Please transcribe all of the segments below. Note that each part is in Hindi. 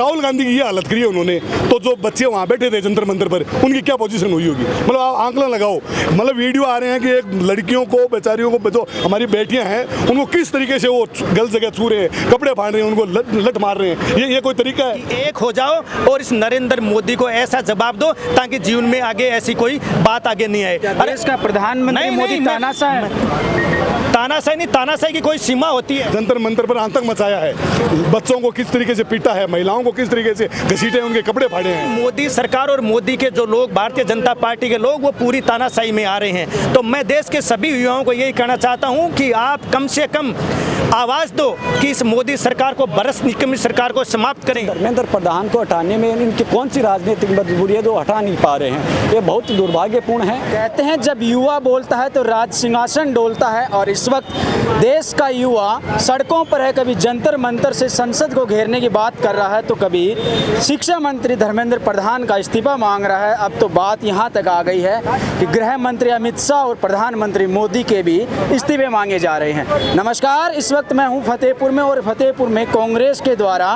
राहुल गांधी की ये हालत करी है उन्होंने, तो जो बच्चे वहाँ बैठे थे जंतर मंतर पर उनकी क्या पोजीशन हुई होगी। मतलब आप आंकलन लगाओ, मतलब वीडियो आ रहे हैं कि एक लड़कियों को, बेचारियों को, जो हमारी बेटियां हैं उनको किस तरीके से वो गलत जगह छू रहे हैं, कपड़े फाड़ रहे हैं, उनको लट मार रहे हैं। ये कोई तरीका है? एक हो जाओ और इस नरेंद्र मोदी को ऐसा जवाब दो ताकि जीवन में आगे ऐसी कोई बात आगे नहीं आए। अरे इसका प्रधानमंत्री मोदी तानाशाह नहीं, तानाशाही की कोई सीमा होती है। जंतर मंतर पर आतंक मचाया है, बच्चों को किस तरीके से पीटा है, महिलाओं को किस तरीके से घसीटे, उनके कपड़े फाड़े हैं। मोदी सरकार और मोदी के जो लोग, भारतीय जनता पार्टी के लोग, वो पूरी तानाशाही में आ रहे हैं। तो मैं देश के सभी युवाओं को यही कहना चाहता हूं कि आप कम से कम आवाज दो कि इस मोदी सरकार को, बरस निकम्मी सरकार को समाप्त करें। धर्मेंद्र प्रधान को हटाने में इनकी कौन सी राजनीतिक मजबूरी है जो हटा नहीं पा रहे हैं? ये बहुत दुर्भाग्यपूर्ण है। कहते हैं जब युवा बोलता है तो राज सिंहासन डोलता है, और इस वक्त देश का युवा सड़कों पर है, कभी जंतर मंतर से संसद को घेरने की बात कर रहा है तो कभी शिक्षा मंत्री धर्मेंद्र प्रधान का इस्तीफा मांग रहा है। अब तो बात यहाँ तक आ गई है कि गृह मंत्री अमित शाह और प्रधानमंत्री मोदी के भी इस्तीफे मांगे जा रहे हैं। नमस्कार, इस वक्त मैं हूँ फतेहपुर में, और फतेहपुर में कांग्रेस के द्वारा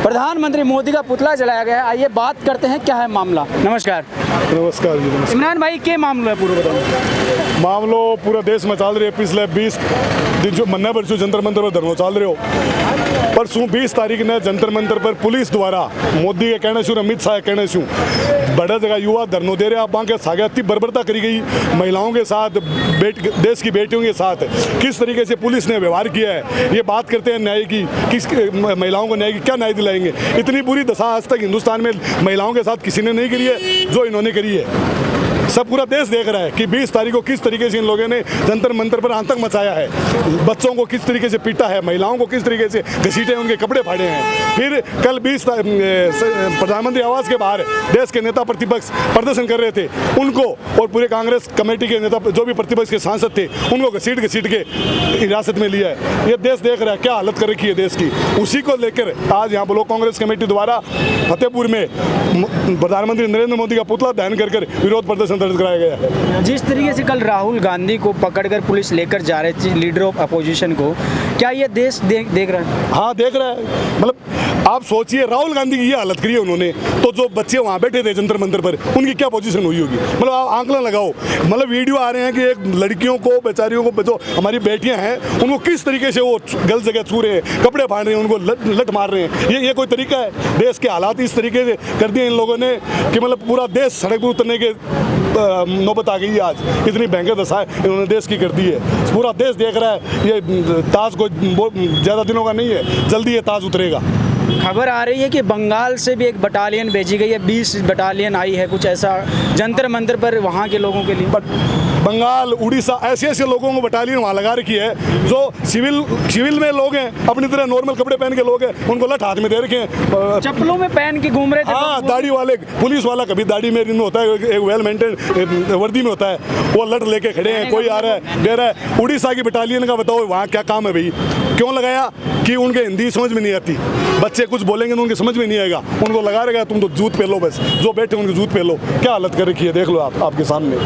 प्रधानमंत्री मोदी का पुतला जलाया गया है। आइए बात करते हैं क्या है मामला। नमस्कार। नमस्कार जी। नमस्कार। इमरान भाई, क्या मामला है पूरा बताओ। मामलो पूरा देश में चल रही है। पिछले 20 दिन जो मन्ना परसों जंतर मंतर पर धरना चल रहे हो, परसों 20 तारीख ने जंतर मंतर पर पुलिस द्वारा मोदी के कहने से, अमित शाह के कहने से बड़ा जगह युवा धरनो दे रहे, आप वहाँ के सागती बर्बरता करी गई महिलाओं के साथ, देश की बेटियों के साथ किस तरीके से पुलिस ने व्यवहार किया है। ये बात करते हैं न्याय की, किस महिलाओं को न्याय की, क्या न्याय दिलाएंगे? इतनी बुरी दशा आज तक हिंदुस्तान में महिलाओं के साथ किसी ने नहीं करी है जो इन्होंने करी है। सब पूरा देश देख रहा है कि 20 तारीख को किस तरीके से इन लोगों ने जंतर मंतर पर आतंक मचाया है, बच्चों को किस तरीके से पीटा है, महिलाओं को किस तरीके से घसीटे, उनके कपड़े फाड़े हैं। फिर कल 20 प्रधानमंत्री आवास के बाहर देश के नेता प्रतिपक्ष प्रदर्शन कर रहे थे, उनको और पूरे कांग्रेस कमेटी के नेता, जो भी प्रतिपक्ष के सांसद थे, उनको घसीट के हिरासत में लिया है। ये देश देख रहा है क्या हालत कर रखी है देश की। उसी को लेकर आज यहाँ ब्लॉक कांग्रेस कमेटी द्वारा फतेहपुर में प्रधानमंत्री नरेंद्र मोदी का पुतला दहन कर विरोध प्रदर्शन दर्ज कराया गया है। जिस तरीके से कल राहुल गांधी को पकड़कर पुलिस लेकर जा रही थी, लीडर ऑफ अपोजिशन को, क्या ये देश देख रहा है? हाँ, देख रहा है। मतलब आप सोचिए, राहुल गांधी की ये हालत करी है उन्होंने, तो जो बच्चे वहाँ बैठे थे जंतर मंतर पर उनकी क्या पोजीशन हुई होगी। मतलब आप आंकलन लगाओ, मतलब वीडियो आ रहे हैं कि एक लड़कियों को, बेचारियों को, जो हमारी बेटियां हैं उनको किस तरीके से वो गलत जगह छू रहे हैं, कपड़े फाड़ रहे हैं, उनको लट मार रहे हैं। ये कोई तरीका है? देश के हालात इस तरीके से कर दिए इन लोगों ने कि मतलब पूरा देश सड़क पर उतरने के नौबत आ गई है। आज इतनी भयंकर दशा इन्होंने देश की कर दी है। पूरा देश देख रहा है। ये ताज को ज़्यादा दिनों का नहीं है, जल्दी ये ताज उतरेगा। खबर आ रही है कि बंगाल से भी एक बटालियन भेजी गई है, 20 बटालियन आई है, कुछ ऐसा जंतर मंतर पर वहाँ के लोगों के लिए। बंगाल, उड़ीसा, ऐसे लोगों को बटालियन वहाँ लगा रखी है जो सिविल में लोग हैं, अपनी तरह नॉर्मल कपड़े पहन के लोग हैं, उनको लठ हाथ में दे रखे हैं, चप्पलों में पहन के घूम रहे थे। हाँ, दाढ़ी वाले, पुलिस वाला कभी दाढ़ी में होता है, एक वेल मेंटेन वर्दी में होता है, वो लठ लेके खड़े हैं, कोई आ रहा है दे रहा है। उड़ीसा की बटालियन का बताओ वहाँ क्या काम है भाई? क्यों लगाया? कि उनके हिंदी समझ में नहीं आती, बच्चे कुछ बोलेंगे तो उनके समझ में नहीं आएगा, उनको लगा रहेगा तुम तो जूत पहन लो, बस जो बैठे उनके जूत पहन लो। क्या हालत कर रखी है देख लो आपके सामने।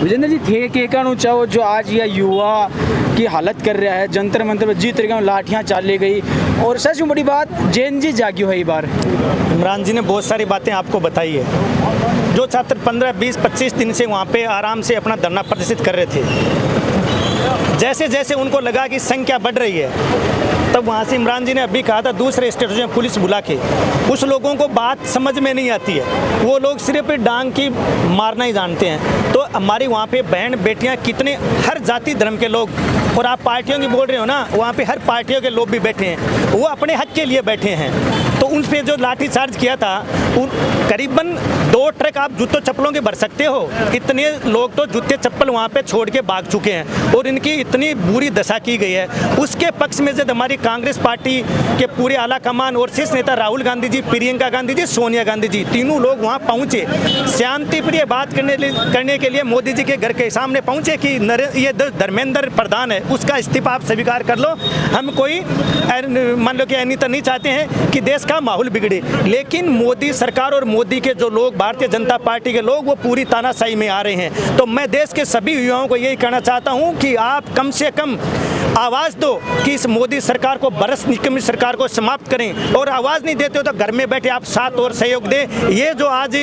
विजेंद्र जी, थे के कानू चाहो जो आज यह युवा की हालत कर रहा है, जंतर मंतर पर जीत रहे, लाठियाँ चाली गई, और सच में बड़ी बात जेन जी जागी है। बार इमरान जी ने बहुत सारी बातें आपको बताई है। जो छात्र 15, 20, 25 दिन से वहाँ पे आराम से अपना धरना प्रदर्शित कर रहे थे, जैसे जैसे उनको लगा कि संख्या बढ़ रही है, तब वहाँ से इमरान जी ने अभी कहा था दूसरे स्टेटों में पुलिस बुला के, उस लोगों को बात समझ में नहीं आती है, वो लोग सिर्फ डांग की मारना ही जानते हैं। तो हमारी वहाँ पे बहन बेटियाँ कितने, हर जाति धर्म के लोग, और आप पार्टियों की बोल रहे हो ना, वहाँ पे हर पार्टियों के लोग भी बैठे हैं, वो अपने हक के लिए बैठे हैं। तो उन पे जो लाठी चार्ज किया था, करीबन 2 ट्रक आप जूतों चप्पलों के भर सकते हो, इतने लोग तो जूते चप्पल वहाँ पे छोड़ के भाग चुके हैं, और इनकी इतनी बुरी दशा की गई है। उसके पक्ष में जब हमारी कांग्रेस पार्टी के पूरे आला कमान और शीर्ष नेता राहुल गांधी जी, प्रियंका गांधी जी, सोनिया गांधी जी, तीनों लोग वहाँ पहुँचे, शांति प्रिय बात करने के लिए मोदी जी के घर के सामने पहुँचे कि ये धर्मेंद्र प्रधान है, उसका इस्तीफा आप स्वीकार कर लो। हम कोई मान लो कि अनिता नहीं चाहते हैं कि देश का माहौल बिगड़े। लेकिन मोदी सरकार और मोदी के जो लोग, भारतीय जनता पार्टी के लोग, वो पूरी तानाशाही में आ रहे हैं। तो मैं देश के सभी युवाओं को यही कहना चाहता हूं कि आप कम से कम आवाज़ दो कि इस मोदी सरकार को, बरस निकम्मी सरकार को समाप्त करें। और आवाज़ नहीं देते हो तो घर में बैठे आप साथ और सहयोग दें। ये जो आज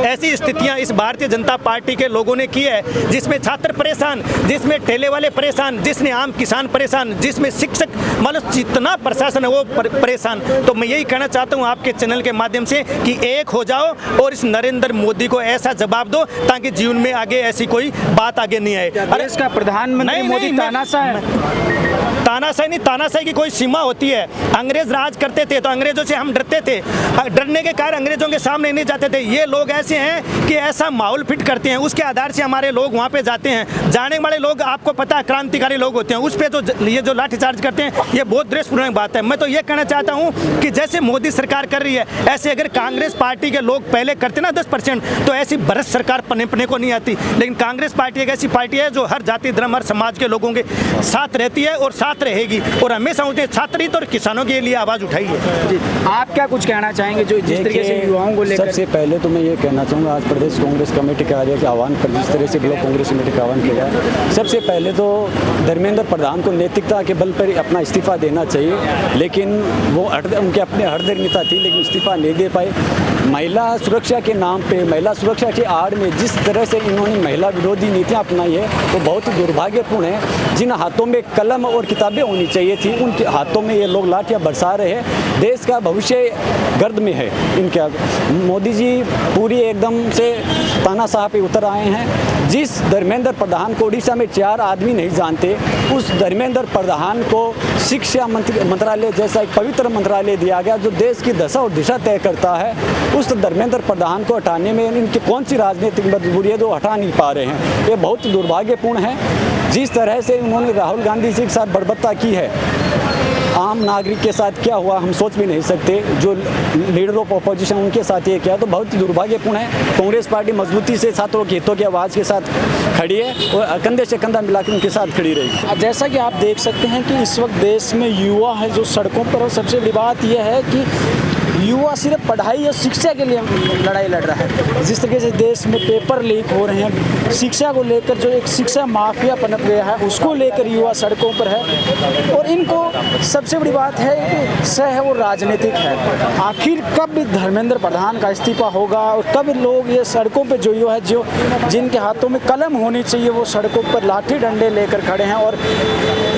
ऐसी स्थितियां इस भारतीय जनता पार्टी के लोगों ने की है, जिसमें छात्र परेशान, जिसमें ठेले वाले परेशान, जिसमें आम किसान परेशान, जिसमें शिक्षक, मतलब जितना प्रशासन है वो परेशान। तो मैं यही कहना चाहता हूं आपके चैनल के माध्यम से कि एक हो जाओ और इस नरेंद्र मोदी को ऐसा जवाब दो ताकि जीवन में आगे ऐसी कोई बात आगे नहीं आए। अरे इसका प्रधानमंत्री मोदी तानाशाह है। तानाशाही नहीं, तानाशाही की कोई सीमा होती है। अंग्रेज राज करते थे तो अंग्रेजों से हम डरते थे, डरने के कारण अंग्रेजों के सामने नहीं जाते थे। ये लोग ऐसे हैं कि ऐसा माहौल फिट करते हैं, उसके आधार से हमारे लोग वहाँ पे जाते हैं। जाने वाले लोग आपको पता है क्रांतिकारी लोग होते हैं, उस पर तो ये जो लाठीचार्ज करते हैं ये बहुत द्वेषपूर्ण बात है। मैं तो ये कहना चाहता हूँ कि जैसे मोदी सरकार कर रही है, ऐसे अगर कांग्रेस पार्टी के लोग पहले करते ना 10%, तो ऐसी भ्रष्ट सरकार पनपने को नहीं आती। लेकिन कांग्रेस पार्टी एक ऐसी पार्टी है जो हर जाति धर्म हर समाज के लोगों के साथ रहती है और साथ रहेगी, और हमेशा उनके छात्र हित और किसानों के लिए आवाज़ उठाई है। जी, आप क्या कुछ कहना चाहेंगे जो जिस तरीके से युवाओं को लेकर? सबसे पहले तो मैं ये कहना चाहूँगा, आज प्रदेश कांग्रेस कमेटी के आगे आह्वान पर जिस तरह से ब्लॉक कांग्रेस कमेटी का आह्वान किया है, सबसे पहले तो धर्मेंद्र प्रधान को नैतिकता के बल पर अपना इस्तीफा देना चाहिए। लेकिन वो उनके अपने हरदर्मिता थी, लेकिन इस्तीफा नहीं दे पाए। महिला सुरक्षा के नाम पे, महिला सुरक्षा की आड़ में जिस तरह से इन्होंने महिला विरोधी नीतियाँ अपनाई है वो बहुत दुर्भाग्यपूर्ण है। जिन हाथों में कलम और किताबें होनी चाहिए थी, उनके हाथों में ये लोग लाठियाँ बरसा रहे हैं। देश का भविष्य गर्द में है इनके। मोदी जी पूरी एकदम से तानाशाह पे उतर आए हैं। जिस धर्मेंद्र प्रधान को उड़ीसा में 4 आदमी नहीं जानते, उस धर्मेंद्र प्रधान को शिक्षा मंत्रालय जैसा एक पवित्र मंत्रालय दिया गया जो देश की दशा और दिशा तय करता है। उस धर्मेंद्र प्रधान को हटाने में इनकी कौन सी राजनीतिक मजबूरी है जो हटा नहीं पा रहे हैं। ये बहुत दुर्भाग्यपूर्ण है। जिस तरह से उन्होंने राहुल गांधी जी के साथ बर्बरता की है, आम नागरिक के साथ क्या हुआ हम सोच भी नहीं सकते। जो लीडर ऑफ अपोजिशन उनके साथ ये किया तो बहुत दुर्भाग्यपूर्ण है। कांग्रेस पार्टी मजबूती से छात्रों के हितों की आवाज़ के साथ खड़ी है और कंधे से कंधा मिलाकर उनके साथ खड़ी रहेगी। जैसा कि आप देख सकते हैं कि इस वक्त देश में युवा है जो सड़कों पर, और सबसे बड़ी बात यह है कि युवा सिर्फ पढ़ाई और शिक्षा के लिए लड़ाई लड़ रहा है। जिस तरीके से देश में पेपर लीक हो रहे हैं, शिक्षा को लेकर जो एक शिक्षा माफिया पनप गया है उसको लेकर युवा सड़कों पर है। और इनको सबसे बड़ी बात है कि सह वो राजनीतिक है। आखिर कब धर्मेंद्र प्रधान का इस्तीफा होगा और कब लोग ये सड़कों पर जो युवा है, जो जिनके हाथों में कलम होनी चाहिए, वो सड़कों पर लाठी डंडे लेकर खड़े हैं। और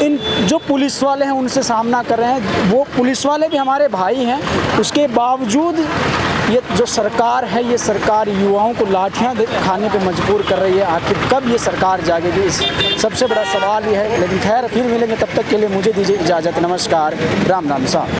इन जो पुलिस वाले हैं उनसे सामना कर रहे हैं। वो पुलिस वाले भी हमारे भाई हैं, उसके बावजूद ये जो सरकार है, ये सरकार युवाओं को लाठियां खाने पे मजबूर कर रही है। आखिर कब ये सरकार जागेगी, इस सबसे बड़ा सवाल ये है। लेकिन खैर फिर मिलेंगे, तब तक के लिए मुझे दीजिए इजाज़त। नमस्कार, राम राम साहब।